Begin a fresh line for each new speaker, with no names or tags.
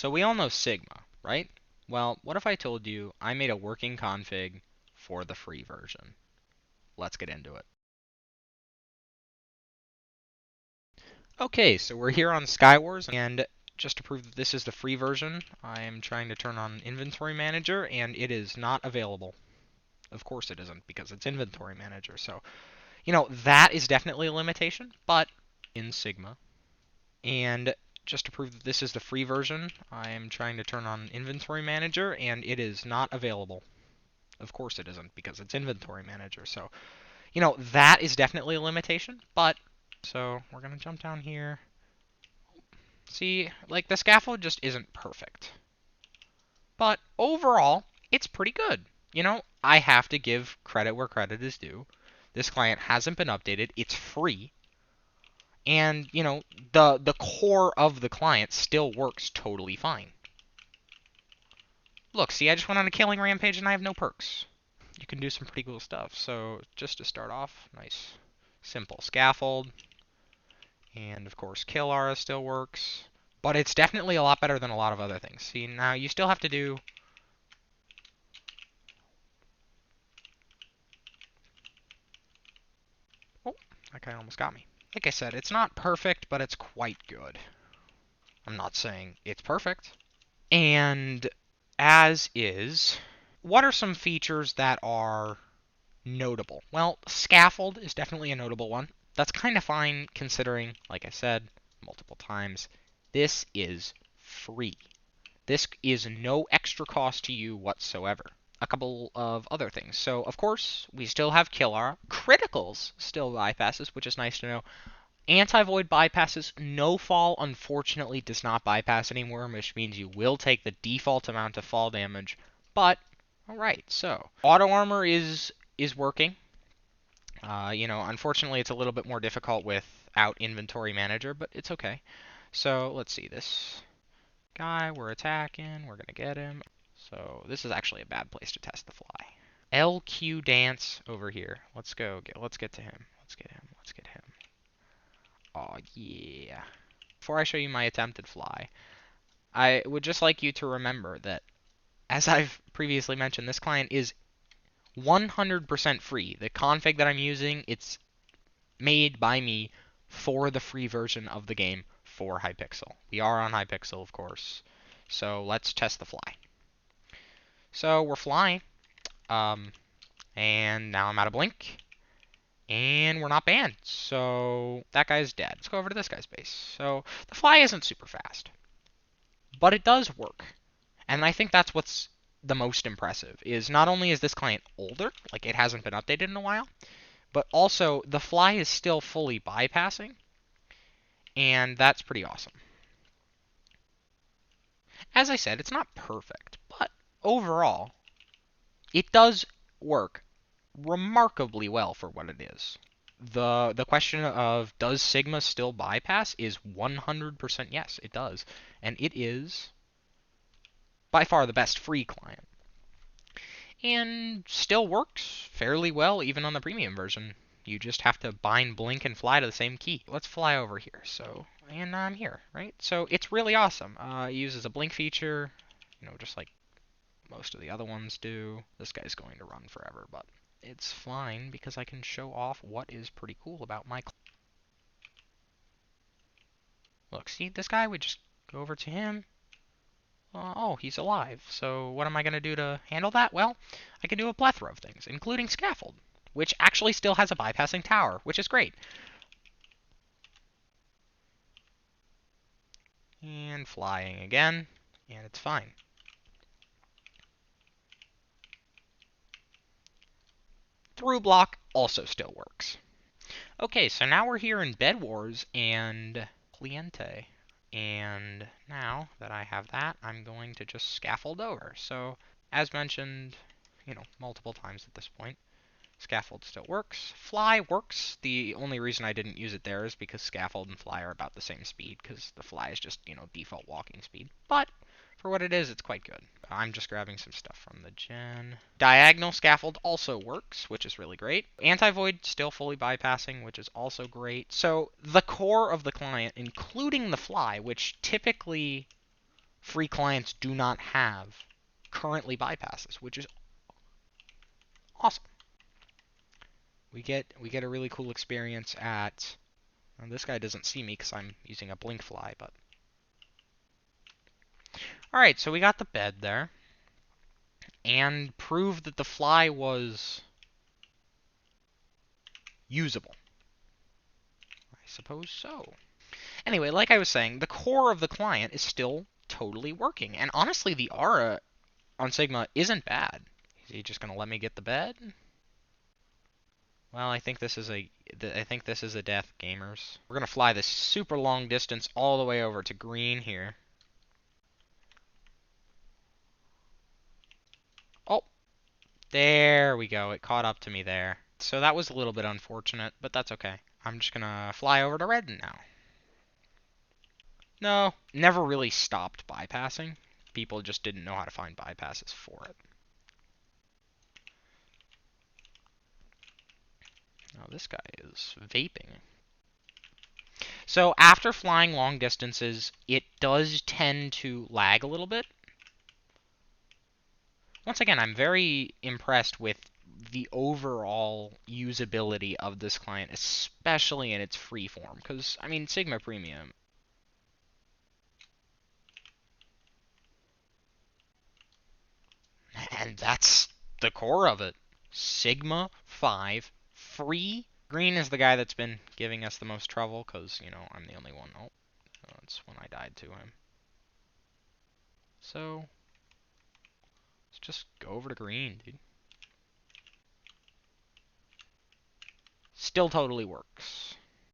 So we all know Sigma, right? Well, what if I told you I made a working config for the free version? Let's get into it. Okay, so we're here on Skywars, and just to prove that this is the free version, I am trying to turn on Inventory Manager, and it is not available. Of course it isn't, because it's Inventory Manager. So, that is definitely a limitation, but in Sigma. And just to prove that this is the free version, I am trying to turn on Inventory Manager, and it is not available. Of course it isn't, because it's Inventory Manager. So, that is definitely a limitation, but so we're going to jump down here. See, like the scaffold just isn't perfect. But overall, it's pretty good. I have to give credit where credit is due. This client hasn't been updated. It's free. And, the core of the client still works totally fine. Look, see, I just went on a killing rampage and I have no perks. You can do some pretty cool stuff. So just to start off, nice simple scaffold. And of course, kill aura still works. But it's definitely a lot better than a lot of other things. See, now you still have to do... Oh, that guy almost got me. Like I said, it's not perfect, but it's quite good. I'm not saying it's perfect. And as is, what are some features that are notable? Well, scaffold is definitely a notable one. That's kind of fine considering, like I said multiple times, this is free. This is no extra cost to you whatsoever. A couple of other things. So, of course, we still have kill aura. Criticals still bypasses, which is nice to know. Anti-void bypasses. No fall, unfortunately, does not bypass anymore, which means you will take the default amount of fall damage. But, alright, so. Auto armor is working. Unfortunately, it's a little bit more difficult without Inventory Manager, but it's okay. So, let's see. This guy we're attacking. We're going to get him. So, this is actually a bad place to test the fly. LQ Dance over here. Let's go. Let's get to him. Let's get him. Let's get him. Oh, yeah. Before I show you my attempted fly, I would just like you to remember that, as I've previously mentioned, this client is 100% free. The config that I'm using, it's made by me for the free version of the game for Hypixel. We are on Hypixel, of course. So let's test the fly. So we're flying. And now I'm out of blink. And we're not banned. So that guy's dead. Let's go over to this guy's base. So the fly isn't super fast. But it does work. And I think that's what's the most impressive, is not only is this client older, like it hasn't been updated in a while, but also the fly is still fully bypassing. And that's pretty awesome. As I said, it's not perfect, but overall, it does work remarkably well for what it is. The question of does Sigma still bypass is 100% yes, it does. And it is by far the best free client. And still works fairly well even on the premium version. You just have to bind blink and fly to the same key. Let's fly over here. So, and I'm here, right? So it's really awesome. It uses a blink feature, just like most of the other ones do. This guy's going to run forever, but it's fine because I can show off what is pretty cool about my class. Look, see this guy? We just go over to him. Oh, he's alive. So what am I going to do to handle that? Well, I can do a plethora of things, including scaffold, which actually still has a bypassing tower, which is great. And flying again, and it's fine. Through block also still works. Okay, so now we're here in Bed Wars and Cliente. And now that I have that, I'm going to just scaffold over. So, as mentioned, multiple times at this point, scaffold still works. Fly works. The only reason I didn't use it there is because scaffold and fly are about the same speed, because the fly is just, default walking speed. But for what it is, it's quite good. I'm just grabbing some stuff from the gen. Diagonal scaffold also works, which is really great. Anti-void still fully bypassing, which is also great. So the core of the client, including the fly, which typically free clients do not have currently bypasses, which is awesome. We get a really cool experience at. Well, this guy doesn't see me because I'm using a blink fly, but all right. So we got the bed there, and proved that the fly was usable. I suppose so. Anyway, like I was saying, the core of the client is still totally working, and honestly, the aura on Sigma isn't bad. Is he just gonna let me get the bed? Well, I think this is a death, gamers. We're gonna fly this super long distance all the way over to green here. Oh, there we go. It caught up to me there. So that was a little bit unfortunate, but that's okay. I'm just gonna fly over to red now. No, never really stopped bypassing. People just didn't know how to find bypasses for it. Oh, this guy is vaping. So after flying long distances, it does tend to lag a little bit. Once again, I'm very impressed with the overall usability of this client, especially in its free form. Because, I mean, Sigma Premium. And that's the core of it. Sigma 5 free. Green is the guy that's been giving us the most trouble because, you know, I'm the only one. Oh, that's when I died to him. So, let's just go over to green, dude. Still totally works.